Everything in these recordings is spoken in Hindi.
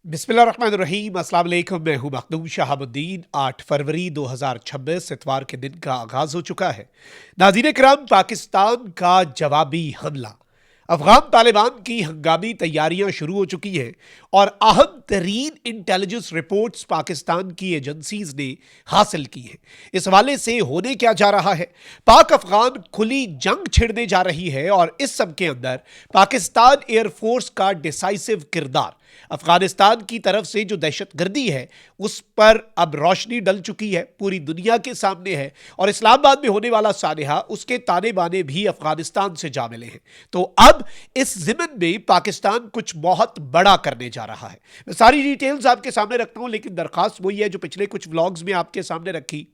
बिस्मिल्लाहिर्रहमानिर्रहीम, अस्सलाम वालेकुम। मैं हूं मखदूम शहाबुद्दीन। 8 फरवरी 2026 इतवार के दिन का आगाज हो चुका है। नाज़रीन किराम, पाकिस्तान का जवाबी हमला, अफगान तालिबान की हंगामी तैयारियां शुरू हो चुकी हैं और अहम तरीन इंटेलिजेंस रिपोर्ट्स पाकिस्तान की एजेंसीज ने हासिल की हैं। इस हवाले से होने क्या जा रहा है, पाक अफगान खुली जंग छिड़ने जा रही है और इस सब के अंदर पाकिस्तान एयरफोर्स का डिसाइसिव किरदार, अफगानिस्तान की तरफ से जो दहशतगर्दी है उस पर अब रोशनी डल चुकी है, पूरी दुनिया के सामने है और इस्लामाबाद में होने वाला सानिहा, उसके ताने बाने भी अफगानिस्तान से जा मिले हैं। तो अब इस ज़िमन में पाकिस्तान कुछ बहुत बड़ा करने जा रहा है। मैं सारी डिटेल्स आपके सामने रखता हूं, लेकिन दरखास्त वही है जो पिछले कुछ व्लॉग्स में आपके सामने रखी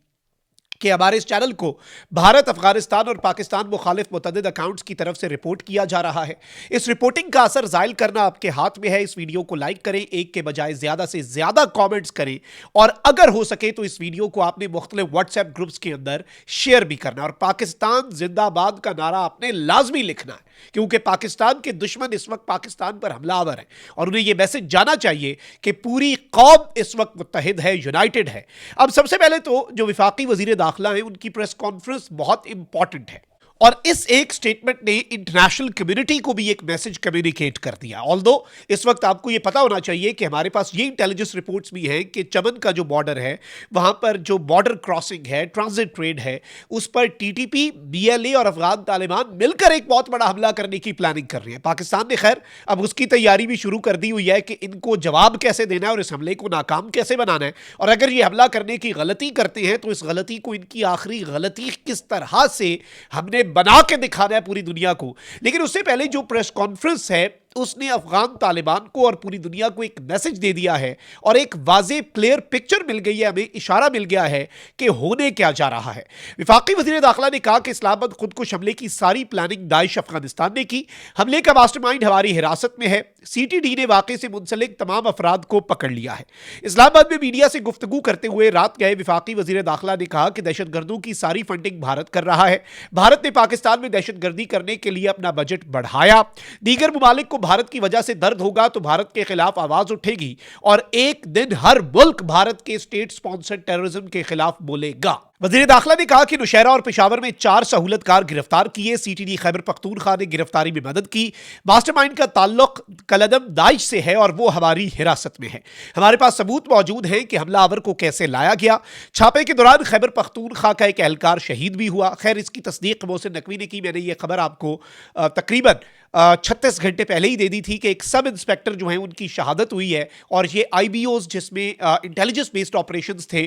कि हमारे इस चैनल को भारत, अफगानिस्तान और पाकिस्तान मुखालिफ मुतअद्दिद अकाउंट्स की तरफ से रिपोर्ट किया जा रहा है। इस रिपोर्टिंग का असर ज़ाहिर करना आपके हाथ में है। इस वीडियो को लाइक करें, एक के बजाय ज़्यादा से ज़्यादा कमेंट्स करें और अगर हो सके तो इस वीडियो को आपने मुख्तलिफ व्हाट्सएप ग्रुप्स के अंदर शेयर भी करना है और पाकिस्तान जिंदाबाद का नारा आपने लाजमी लिखना है, क्योंकि पाकिस्तान के दुश्मन इस वक्त पाकिस्तान पर हमलावर हैं और उन्हें यह मैसेज जाना चाहिए कि पूरी कौम इस वक्त मुत्तहिद है, यूनाइटेड है। अब सबसे पहले तो जो वफाकी वजीर दाखिला है, उनकी प्रेस कॉन्फ्रेंस बहुत इंपॉर्टेंट है और इस एक स्टेटमेंट ने इंटरनेशनल कम्युनिटी को भी एक मैसेज कम्युनिकेट कर दिया। ऑल्दो इस वक्त आपको यह पता होना चाहिए कि हमारे पास ये इंटेलिजेंस रिपोर्ट्स भी हैं कि चमन का जो बॉर्डर है, वहां पर जो बॉर्डर क्रॉसिंग है, ट्रांजिट ट्रेड है, उस पर टीटीपी, बीएलए और अफगान तालिबान मिलकर एक बहुत बड़ा हमला करने की प्लानिंग कर रही है। पाकिस्तान ने खैर अब उसकी तैयारी भी शुरू कर दी हुई है कि इनको जवाब कैसे देना है और इस हमले को नाकाम कैसे बनाना है, और अगर ये हमला करने की गलती करते हैं तो इस गलती को, इनकी आखिरी गलती किस तरह से हमने बना के दिखाना है पूरी दुनिया को। लेकिन उससे पहले जो प्रेस कॉन्फ्रेंस है उसने अफगान तालिबान को और पूरी दुनिया को एक मैसेज दे दिया है और एक वाज़े क्लियर पिक्चर मिल गई है, हमें इशारा मिल गया है कि होने क्या जा रहा है। वफाकी वज़ीर दाखिला ने कहा कि इस्लामाबाद खुदकुश हमले की सारी प्लानिंग दाइश अफगानिस्तान ने की। हमले का मास्टरमाइंड हमारी हिरासत में है। सीटीडी ने वाक़े से मुंसलिक तमाम अफराद को पकड़ लिया है। इस्लामाबाद में मीडिया से गुफ्तगू करते हुए रात गए वफाकी वज़ीर दाखिला ने कहा कि दहशतगर्दों की सारी फंडिंग भारत कर रहा है। भारत ने पाकिस्तान में दहशतगर्दी करने के लिए अपना बजट बढ़ाया। दीगर मुमालिक को भारत की वजह से दर्द होगा तो भारत के खिलाफ आवाज उठेगी और एक दिन हर मुल्क भारत के स्टेट स्पॉन्सर्ड टेररिज्म के खिलाफ बोलेगा। वज़ीर दाखिला ने कहा कि नौशहरा और पेशावर में 4 सहूलतकार गिरफ्तार किए। सीटीडी खैबर पख्तूनख्वा ने गिरफ्तारी में मदद की। मास्टरमाइंड का ताल्लुक कलदम दाइश से है और वो हमारी हिरासत में है। हमारे पास सबूत मौजूद हैं कि हमलावर को कैसे लाया गया। छापे के दौरान खैबर पख्तूनख्वा का एक एहलकार शहीद भी हुआ। खैर, इसकी तस्दीक मोहसिन नकवी ने की। मैंने ये खबर आपको तकरीबन 36 घंटे पहले ही दे दी थी कि एक सब इंस्पेक्टर जो है उनकी शहादत हुई है और ये आईबीओज, जिसमें इंटेलिजेंस बेस्ड ऑपरेशंस थे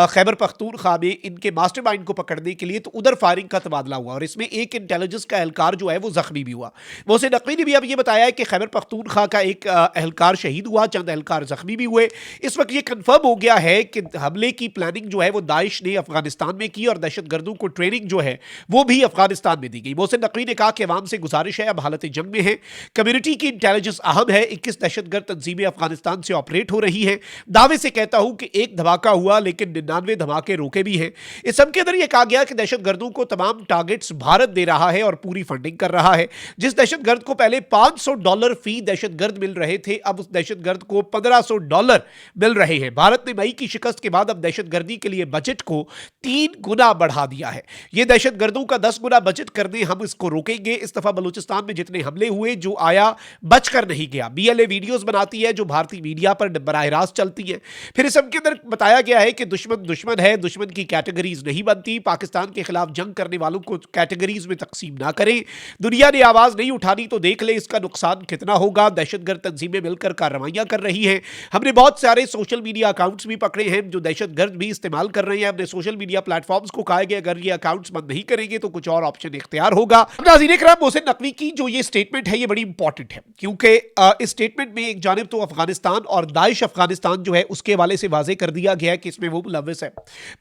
खैबर पख्तूनख्वा में, इनके मास्टरमाइंड को पकड़ने के लिए, तो उधर फायरिंग का तबादला हुआ और इसमें एक इंटेलिजेंस का एहलकार जो है वो जख्मी भी हुआ। मोहसिन नकवी ने भी अब ये बताया है कि खैबर पख्तूनख्वा का एक एहलकार शहीद हुआ, चंद एहलकार जख्मी भी हुए। इस वक्त ये कन्फर्म हो गया है कि हमले की प्लानिंग जो है वो दाइश ने अफगानिस्तान में की और दहशतगर्दों को ट्रेनिंग जो है वो भी अफगानिस्तान में दी गई। मोहसिन नकवी ने कहा कि अवाम से गुजारिश है, अब हालत जंग में है, कम्युनिटी की इंटेलिजेंस अहम है। 21 दहशतगर्द तंजीमें अफगानिस्तान से ऑपरेट हो रही हैं। दावे से कहता हूं कि एक धमाका हुआ लेकिन 99 धमाके रोके भी हैं। इस सब के अंदर यह कहा गया कि दहशतगर्दों को तमाम टारगेट्स भारत दे रहा है और पूरी फंडिंग कर रहा है। जिस दहशतगर्द को पहले $500 फी दहशतगर्द मिल रहे थे, अब उस दहशतगर्द को $1500 मिल रहे हैं। भारत ने मई की शिकस्त के बाद अब दहशतगर्दी के लिए बजट को 3 गुना बढ़ा दिया है। यह दहशतगर्दों का 10 गुना बजट कर दे, हम इसको रोकेंगे। इस दफा बलूचिस्तान में जितने हमले हुए, जो आया बचकर नहीं गया। बीएलए वीडियोस बनाती है जो भारतीय मीडिया पर बराह रास्त चलती है। फिर इस सबके अंदर बताया गया है कि दुश्मन दुश्मन है, दुश्मन की कैटेगरीज नहीं बनती। पाकिस्तान के खिलाफ जंग करने वालों को कैटेगरीज में तकसीम ना करें। दुनिया ने आवाज नहीं उठानी तो देख ले इसका नुकसान कितना होगा। दहशतगर्द तंजीमें मिलकर कार्रवाइयां कर रही हैं। हमने बहुत सारे सोशल मीडिया अकाउंट्स भी पकड़े हैं जो दहशतगर्द भी इस्तेमाल कर रहे हैं। हमने सोशल मीडिया प्लेटफॉर्म्स को कहा कि अगर ये अकाउंट्स बंद नहीं करेंगे तो कुछ और ऑप्शन इख्तियार होगा। नाज़रीन किराम, मोहसिन नकवी की जो ये स्टेटमेंट है ये बड़ी इंपॉर्टेंट है, क्योंकि इस स्टेटमेंट में एक जानिब तो अफगानिस्तान और दाइश अफगानिस्तान जो है उसके हवाले से वाजे कर दिया गया है कि इसमें वो मुलव्विस है।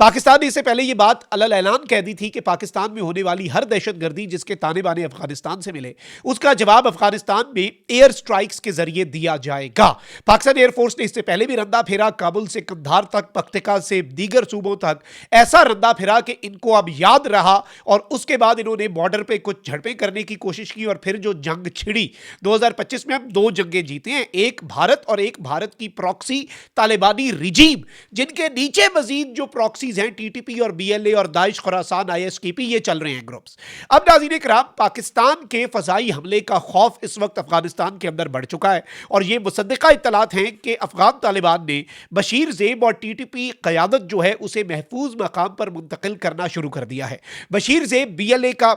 पाकिस्तान ने इससे पहले ये बात अलल ऐलान कह दी थी कि पाकिस्तान में होने वाली हर दहशतगर्दी जिसके ताने बाने अफगानिस्तान से मिले, उसका जवाब अफगानिस्तान में एयर स्ट्राइक्स के जरिए दिया जाएगा। पाकिस्तान एयरफोर्स ने इससे पहले भी रंदा फिरा, काबुल से कंधार तक, पख्तिका से दीगर सूबों तक ऐसा रंदा फिरा कि इनको अब याद रहा और उसके बाद इन्होंने बॉर्डर पे कुछ झड़पें करने की कोशिश की और फिर जो जंग छिड़ी। 2025 में हम 2 जंगें जीते हैं, एक भारत और एक भारत की प्रॉक्सी तालिबानी रिजीम, जिनके नीचे मजीद जो प्रॉक्सीज हैं टीटीपी और बीएलए और दाइश, खुरासान, आईएसकेपी, ये चल रहे हैं ग्रुप्स। अब नाज़रीन इकराम, पाकिस्तान के फजाई हमले का खौफ इस वक्त अफगानिस्तान के अंदर बढ़ चुका है और ये मुसद्दिका इत्तलात हैं कि अफगान तालिबान ने बशीर ज़ेब और टीटीपी क़यादत जो है उसे महफूज मकाम पर मुंतकिल करना शुरू कर दिया है। बशीर ज़ेब बीएलए का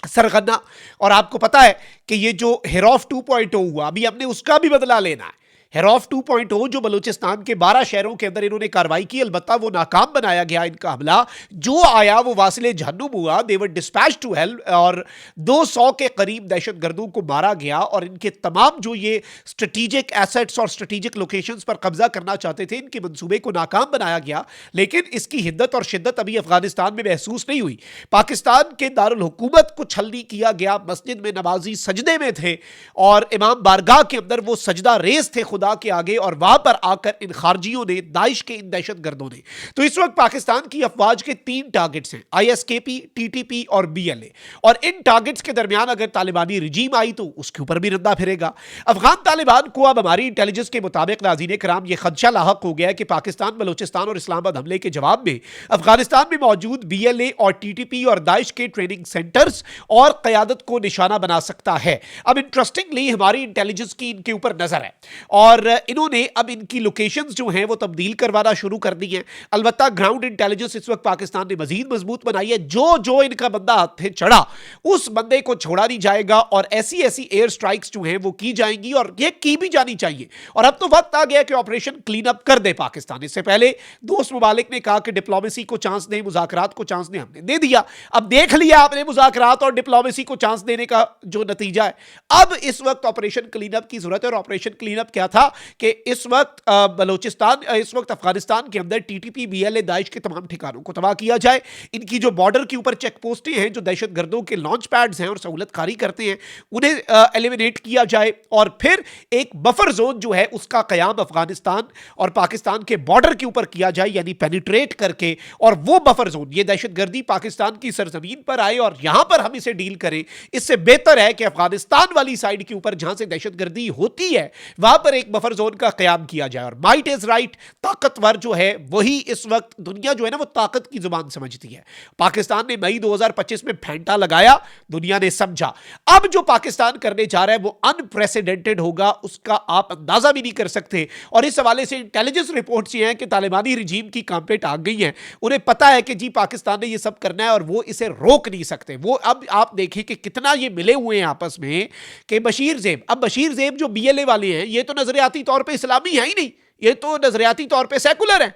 सरगना, और आपको पता है कि ये जो हिरौफ 2.0 हुआ, अभी हमने उसका भी बदला लेना है। हिरौफ 2.0 जो बलूचिस्तान के 12 शहरों के अंदर इन्होंने कार्रवाई की, अलबत्ता वो नाकाम बनाया गया इनका हमला। जो आया वो वासिले जहन्नुम हुआ, दे वर डिस्पैच टू हेल, और 200 के करीब दहशतगर्दों को मारा गया और इनके तमाम जो ये स्ट्रेटेजिक एसेट्स और स्ट्रेटेजिक लोकेशंस पर कब्जा करना चाहते थे, इनके मंसूबे को नाकाम बनाया गया। लेकिन इसकी हिद्दत और शिद्दत अभी अफगानिस्तान में महसूस नहीं हुई। पाकिस्तान के दारुल हुकूमत को छल नहीं किया गया, मस्जिद में नमाजी सजदे में थे और इमाम बारगाह के अंदर वो सजदा रेज थे खुदा के आगे, और वहां पर आकर इन खारजियों ने, दाइश के इन दहशतगर्दों ने। तो इस वक्त पाकिस्तान की अफवाज के 3 टारगेट्स हैं, आईएसकेपी, टीटीपी और बीएलए, और इन टारगेट्स के दरमियान अगर तालिबानी रिजीम आई तो उसके ऊपर भी रद्दा फिरेगा। अफगान तालिबान को अब हमारी इंटेलिजेंस के मुताबिक नाज़रीन कराम ये खदशा लाहक हो गया है कि पाकिस्तान बलूचिस्तान और इस्लामाबाद हमले के जवाब में अफगानिस्तान में मौजूद बीएलए और टीटीपी और दाइश के ट्रेनिंग सेंटर्स और क़यादत को निशाना बना सकता है। अब इंटरेस्टिंगली हमारी इंटेलिजेंस की इनके ऊपर नजर है और इन्होंने अब इनकी लोकेशंस जो हैं वो तब्दील करवाना शुरू कर दी हैं। अलबत्ता ग्राउंड इंटेलिजेंस इस वक्त पाकिस्तान ने मजीद मजबूत बनाई है। जो जो इनका बंदा हाथ चढ़ा उस बंदे को छोड़ा नहीं जाएगा और ऐसी ऐसी एयर स्ट्राइक्स जो हैं वो की जाएंगी और ये की भी जानी चाहिए। और अब तो वक्त आ गया कि ऑपरेशन क्लीन अप कर दे पाकिस्तान। इससे पहले दोस्त मुमालिक ने कहा कि डिप्लोमेसी को चांस दें, मुज़ाकरात को चांस दें, हमने दे दिया। अब देख लिया आपने मुज़ाकरात और डिप्लोमेसी को चांस देने का जो नतीजा है। अब इस वक्त ऑपरेशन क्लीन अप की जरूरत है। और ऑपरेशन क्लीन अप क्या था कि इस वक्त बलूचिस्तान, इस वक्त अफगानिस्तान के अंदर टीटीपी, बीएलए, दाइश के तमाम ठिकानों को तबाह किया जाए। इनकी जो बॉर्डर के ऊपर चेक पोस्टें हैं, जो दहशतगर्दों के लॉन्च पैड्स हैं और सहूलत कारी करते हैं, उन्हें एलिमिनेट किया जाए और फिर एक बफर जोन जो है उसका कयाम अफगानिस्तान और पाकिस्तान के बॉर्डर के ऊपर किया जाए, यानी पेनिट्रेट करके। और वो बफर जोन, ये दहशतगर्दी पाकिस्तान की सरजमीन पर आए और यहां पर हम इसे डील करें। इससे बेहतर है कि अफगानिस्तान वाली साइड के ऊपर जहां से दहशतगर्दी होती है वहां पर एक बफर जोन का कयाम किया जाए। और माइट इज राइट, ताकतवर जो है वही इस वक्त दुनिया जो है ना वो ताकत की जुबान समझती है। पाकिस्तान ने मई 2025 में फेंटा लगाया, दुनिया ने समझा। अब जो पाकिस्तान करने जा रहा है वो अनप्रेसिडेंटेड होगा, उसका आप अंदाजा भी नहीं कर सकते। और इस हवाले से इंटेलिजेंस रिपोर्ट्स ये हैं कि तालिबानी रिजीम की कांपलेट आ गई है। उन्हें पता है कि जी पाकिस्तान ने ये सब करना है और वो इसे रोक नहीं सकते। वो अब आप देखिए कि कितना ये मिले हुए हैं आपस में कि बशीर ज़ेब, अब बशीर ज़ेब जो बीएलए वाले हैं ये तो नजरियाती तौर पे इस्लामी है ही नहीं, ये तो नजरियाती तौर पे सेकुलर है।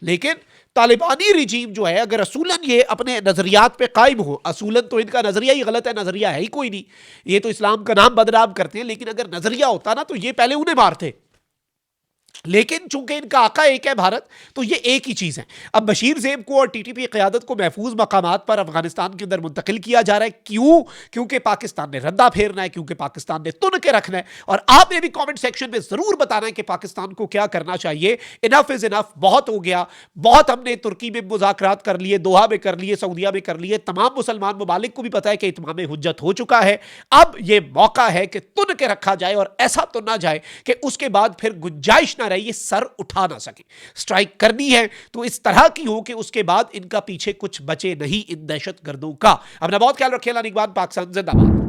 लेकिन तालिबानी रिजीम जो है, अगर असूलन ये अपने नजरियात पे कायम हो, असूलन तो इनका नजरिया ही गलत है, नजरिया है ही कोई नहीं, ये तो इस्लाम का नाम बदनाम करते हैं। लेकिन अगर नजरिया होता ना तो ये पहले उन्हें मारते। लेकिन चूंकि इनका आका एक है भारत, तो ये एक ही चीज है। अब बशीर ज़ेब को और टीटीपी क़यादत को महफूज मकामात पर अफगानिस्तान के अंदर मुंतकिल किया जा रहा है। क्यों? क्योंकि पाकिस्तान ने रद्दा फेरना है, क्योंकि पाकिस्तान ने तुन के रखना है। और आपने भी कमेंट सेक्शन में जरूर बताना है कि पाकिस्तान को क्या करना चाहिए। इनफ इज इनफ, बहुत हो गया, बहुत हमने तुर्की में मुज़ाकरात कर लिए, दोहा में कर लिए, सऊदिया में कर लिए, तमाम मुसलमान ममालिक को भी पता है कि इत्माम हुज्जत हो चुका है। अब यह मौका है कि तुन के रखा जाए और ऐसा तो ना जाए कि उसके बाद फिर गुंजाइश ना रहे, ये सर उठा ना सके। स्ट्राइक करनी है तो इस तरह की हो कि उसके बाद इनका पीछे कुछ बचे नहीं इन दहशतगर्दों का। अपना बहुत ख्याल रखिए। पाकिस्तान जिंदाबाद।